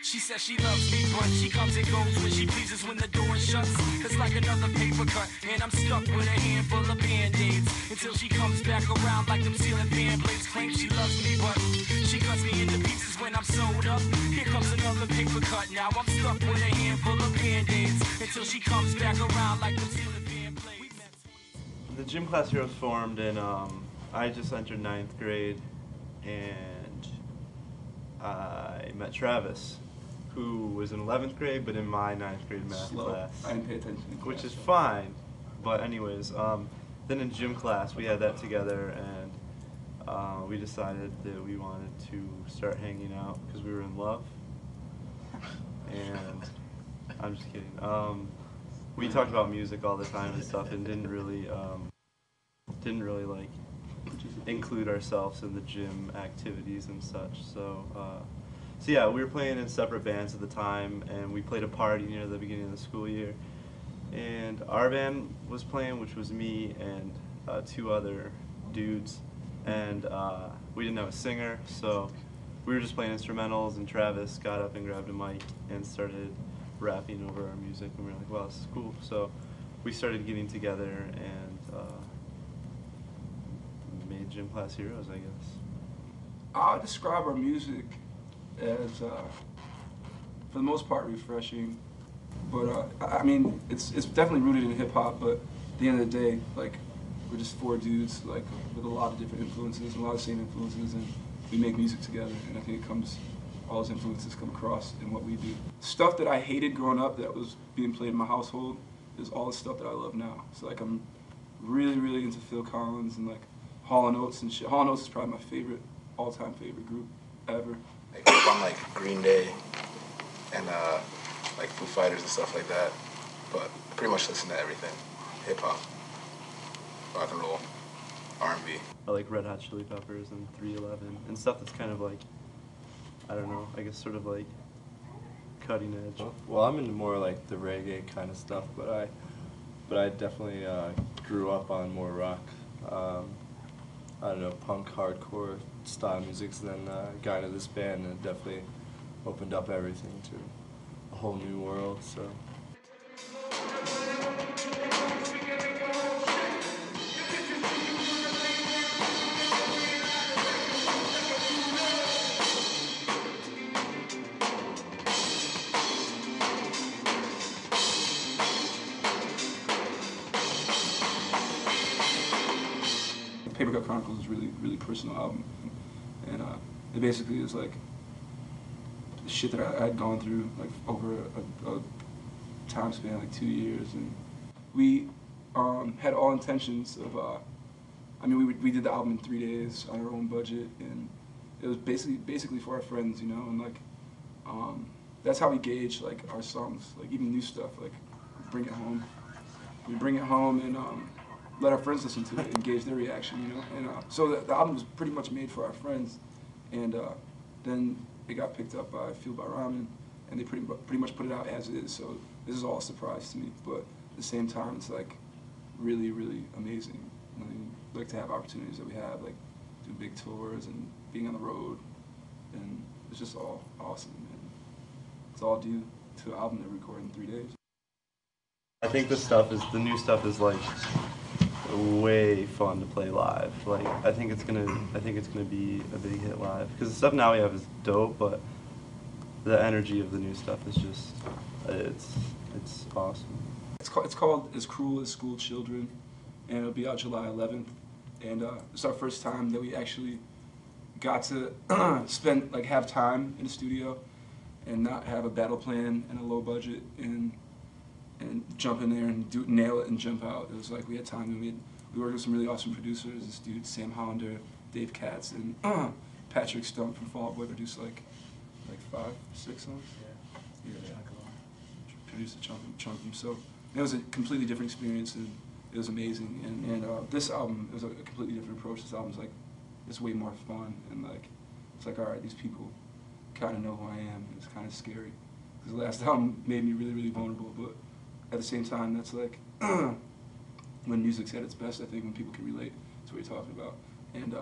She says she loves me, but she comes and goes when she pleases when the door shuts. It's like another paper cut, and I'm stuck with a handful of band-aids until she comes back around like them ceiling fan blades. Claims she loves me, but she cuts me into pieces when I'm sewed up. Here comes another paper cut. Now I'm stuck with a handful of band-aids until she comes back around like them ceiling fan blades. The Gym Class Heroes formed in, I just entered 9th grade, and I met Travis, who was in 11th grade, but in my 9th grade math class. I didn't pay attention in class. Which is fine, but anyways, then in gym class we had that together, and we decided that we wanted to start hanging out because we were in love. And I'm just kidding. We talked about music all the time and stuff, and didn't really like include ourselves in the gym activities and such. So yeah, we were playing in separate bands at the time, and we played a party near the beginning of the school year. And our band was playing, which was me and 2 other dudes, and we didn't have a singer, so we were just playing instrumentals, and Travis got up and grabbed a mic and started rapping over our music, and we were like, wow, this is cool. So we started getting together and made Gym Class Heroes, I guess. I'll describe our music as, for the most part, refreshing. But I mean, it's definitely rooted in hip hop. But at the end of the day, like, we're just 4 dudes, like, with a lot of different influences and a lot of same influences, and we make music together. And I think it comes, all those influences come across in what we do. Stuff that I hated growing up that was being played in my household is all the stuff that I love now. So like, I'm really, really into Phil Collins and like Hall & Oates and shit. Hall & Oates is probably my favorite, all-time favorite group ever. I grew up on like Green Day and like Foo Fighters and stuff like that, but I pretty much listen to everything. Hip hop, rock and roll, R&B. I like Red Hot Chili Peppers and 311 and stuff that's kind of like, I don't know, I guess sort of like cutting edge. Well, I'm into more like the reggae kind of stuff, but I definitely grew up on more rock. I don't know, punk, hardcore style music. So then got into this band, and it definitely opened up everything to a whole new world. So. Paper Cut Chronicles is really, really personal album, and it basically is like the shit that I had gone through like over a time span, like 2 years, and we had all intentions of. I mean, we did the album in 3 days on our own budget, and it was basically for our friends, you know, and like that's how we gauge like our songs, like even new stuff, like bring it home. We bring it home and. Let our friends listen to it and gauge their reaction, you know. And so the album was pretty much made for our friends, and then it got picked up by Fueled by Ramen, and they pretty much put it out as is. So this is all a surprise to me, but at the same time, it's like really, really amazing. I mean, like to have opportunities that we have, like do big tours and being on the road, and it's just all awesome. And it's all due to an album that we recorded in 3 days. I think the new stuff is like way fun to play live. Like I think it's gonna be a big hit live because the stuff now we have is dope, but the energy of the new stuff is just it's awesome. It's called As Cruel as School Children, and it'll be out July 11th. And it's our first time that we actually got to have time in the studio and not have a battle plan and a low budget and jump in there and nail it and jump out. It was like we had time, and we worked with some really awesome producers. This dude, Sam Hollander, Dave Katz, and Patrick Stump from Fall Out Boy produced like 5, 6 songs. Yeah. Produced a chunk of them. So it was a completely different experience, and it was amazing. And this album, it was a completely different approach. This album's like, it's way more fun, and like, it's like, all right, these people kind of know who I am, and it's kind of scary. Because the last album made me really, really vulnerable, but at the same time, that's like when music's at its best, I think, when people can relate to what you're talking about. And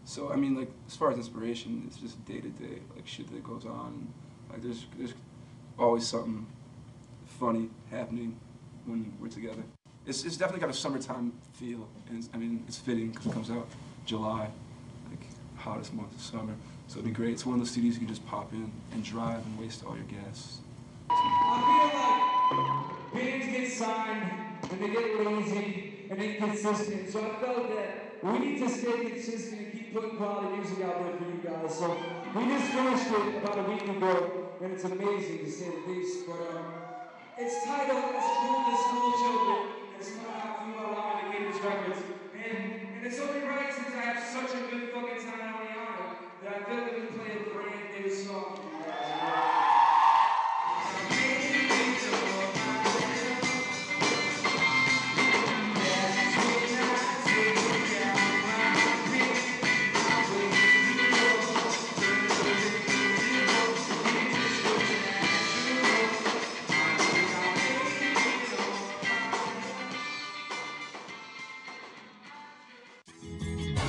so, I mean, like, as far as inspiration, it's just day-to-day, like, shit that goes on. Like there's always something funny happening when we're together. It's definitely got a summertime feel, and I mean it's fitting because it comes out July, like hottest month of summer. So it'd be great. It's one of those CDs you can just pop in and drive and waste all your gas. I feel like bands get signed and they get lazy and inconsistent. So I felt that we need to stay consistent and keep putting quality music out there for you guys. So we just finished it about a week ago, and it's amazing to say the least. But it's titled "As Cool as School Children." It's coming out from Oneonta Records, and it's only right since I have such a good fucking time on Oneonta that I feel like we play a brand new song for you guys.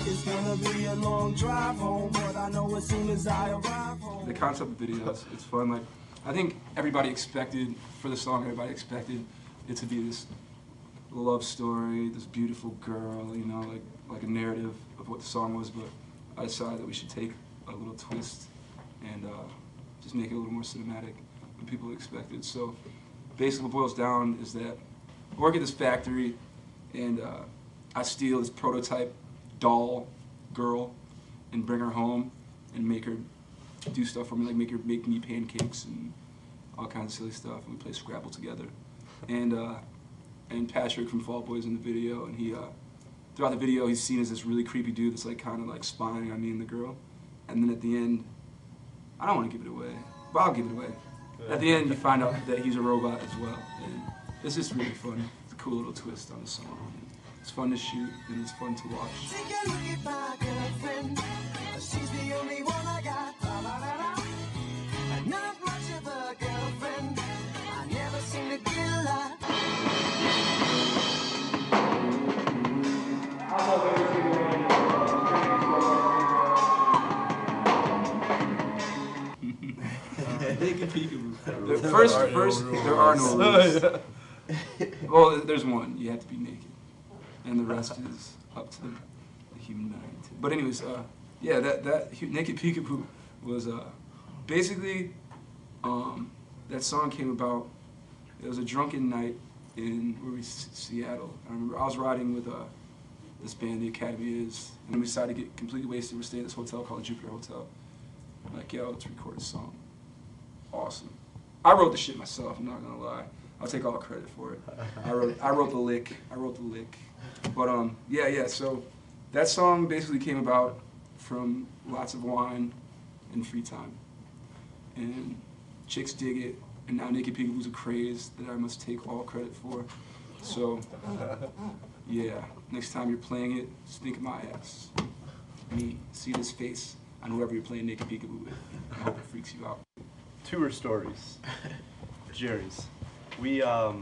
It's gonna be a long drive home, but I know as soon as I arrive home. The concept of videos, it's fun. Like, I think everybody expected, for the song, everybody expected it to be this love story, this beautiful girl, you know, like a narrative of what the song was, but I decided that we should take a little twist and just make it a little more cinematic than people expected. So basically what boils down is that I work at this factory and I steal this prototype doll girl and bring her home and make her do stuff for me, like make me pancakes and all kinds of silly stuff, and we play Scrabble together. And Patrick from Fall Boy's in the video, and he throughout the video he's seen as this really creepy dude that's like kind of like spying on me and the girl. And then at the end, I don't want to give it away, but I'll give it away. At the end you find out that he's a robot as well, and it's just really fun. It's a cool little twist on the song. It's fun to shoot and it's fun to watch. Take a look at my girlfriend. She's the only one I got. Not much of a girlfriend. I never seem to get a lot. First, there are no rules. Well, there's one. You have to be naked. And the rest is up to the human mind. But anyways, yeah, that Naked Peekaboo was basically that song came about. It was a drunken night in Seattle. I remember I was riding with this band, The Academy Is, and we decided to get completely wasted. We're staying at this hotel called the Jupiter Hotel. I'm like, yo, let's record a song. Awesome. I wrote the shit myself. I'm not gonna lie. I'll take all the credit for it. I wrote the lick. But yeah. So that song basically came about from lots of wine and free time, and chicks dig it. And now Naked Peekaboo's a craze that I must take all credit for. So yeah, next time you're playing it, just think of my ass. Me, see this face on whoever you're playing Naked Peekaboo with. I hope it freaks you out. Tour stories. Jerry's. We had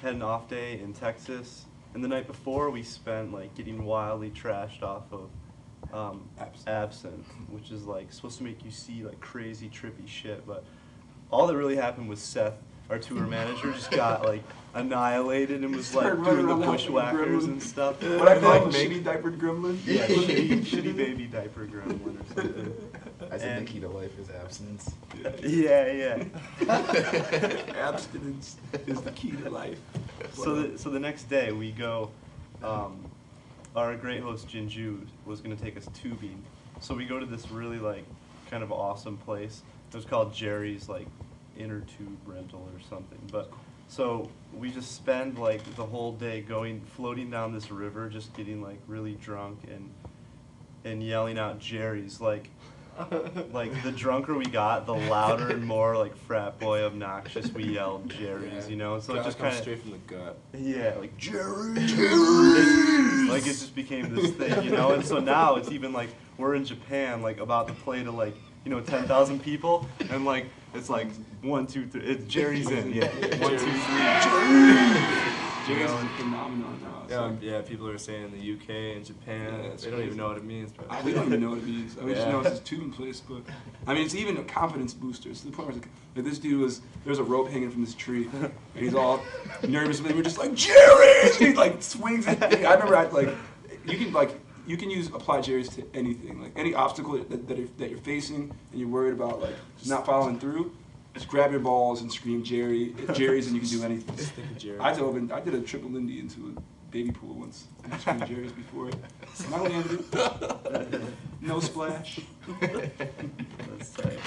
an off day in Texas, and the night before we spent like getting wildly trashed off of absinthe, which is like supposed to make you see like crazy trippy shit, but all that really happened was Seth, our tour manager, just got like annihilated and was like doing the bushwhackers and stuff. What I call baby diapered gremlin? Yeah, shitty baby diaper gremlin or something. I said the key to life is abstinence. Yeah. Abstinence is the key to life. So the next day we go, our great host Jinju was going to take us tubing. So we go to this really like kind of awesome place. It was called Jerry's like inner tube rental or something. But so we just spend like the whole day floating down this river, just getting like really drunk and yelling out Jerry's. Like the drunker we got, the louder and more like frat boy obnoxious we yelled Jerry's, you know. So it just kind of straight from the gut. Yeah, like Jerry. Like it just became this thing, you know. And so now it's even like we're in Japan, like about to play to like 10,000 people, and like it's like 1, 2, 3. It's Jerry's in, yeah. 1, 2, 3. Jerry. Jerry's is a phenomenon now. It's like, Yeah, people are saying in the UK and Japan, Yeah, they don't even know what it means. But we don't even know what it means. I mean, we just Yeah. know it's this tubing place, but I mean, it's even a confidence booster. It's to the point where it's like this dude there's a rope hanging from this tree, and he's all nervous, and we're just like, Jerry! He like swings it. I remember you can use apply Jerry's to anything, like any obstacle that you're facing, and you're worried about like not following through. Just grab your balls and scream Jerry's, and you can do anything. Stick with Jerry. I did a triple Lindy into a baby pool once. And I screamed Jerry's before it. Am I gonna do it? No splash. That's tight.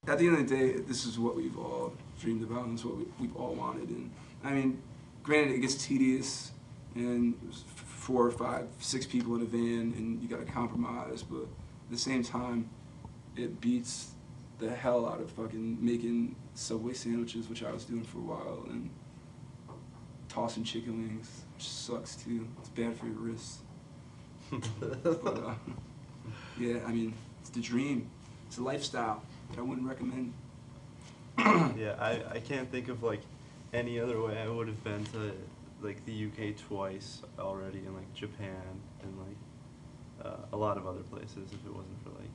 At the end of the day, this is what we've all dreamed about, and it's what we've all wanted. And I mean, granted, it gets tedious, and there's 4 or 5, 6 people in a van, and you got to compromise. But at the same time, it beats the hell out of fucking making Subway sandwiches, which I was doing for a while, and tossing chicken wings, which sucks too. It's bad for your wrists. But yeah, I mean, it's the dream. It's a lifestyle that I wouldn't recommend. Yeah, I can't think of like any other way. I would have been to like the UK twice already, and like Japan, and like a lot of other places if it wasn't for like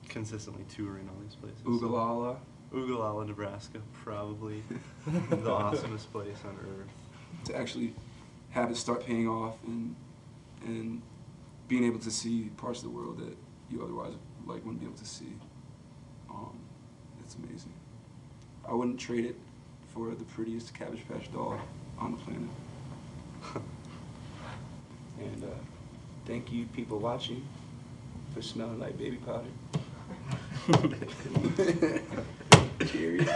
consistently touring all these places. Oogalala. Oogalala, Nebraska, probably the awesomest place on earth. To actually have it start paying off and being able to see parts of the world that you otherwise like wouldn't be able to see. It's amazing. I wouldn't trade it for the prettiest Cabbage Patch doll on the planet. And thank you, people watching, for smelling like baby powder. Cheers.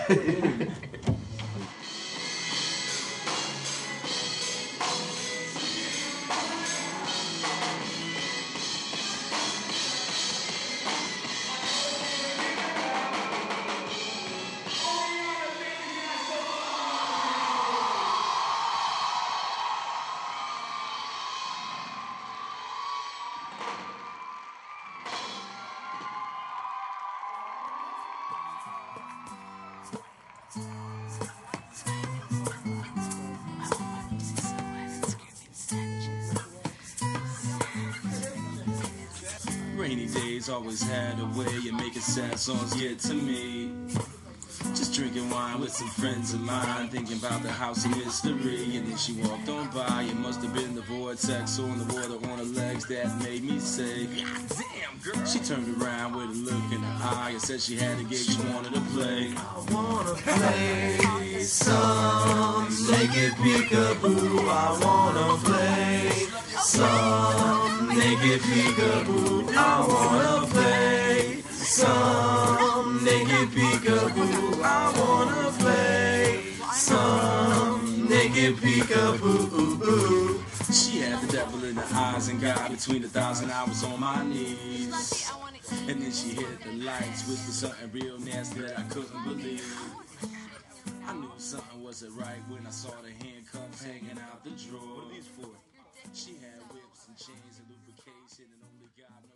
Rainy days always had a way of making sad songs get to me. Just drinking wine with some friends of mine, thinking about the house of mystery. And then she walked on by, it must have been the vortex on the water on her legs that made me say, God damn, girl. She turned around with a look in her eye and said she had a gig she wanted to play. I wanna play some naked peekaboo. I wanna play some naked peekaboo. I wanna play some naked peekaboo. I wanna play some naked peekaboo. She had the devil in her eyes and got between 1,000 hours on my knees. And then she hit the lights, whispered something real nasty that I couldn't believe. I knew something wasn't right when I saw the handcuffs hanging out the drawer. What are these for? She had whips and chains and lubrication, and only God knows.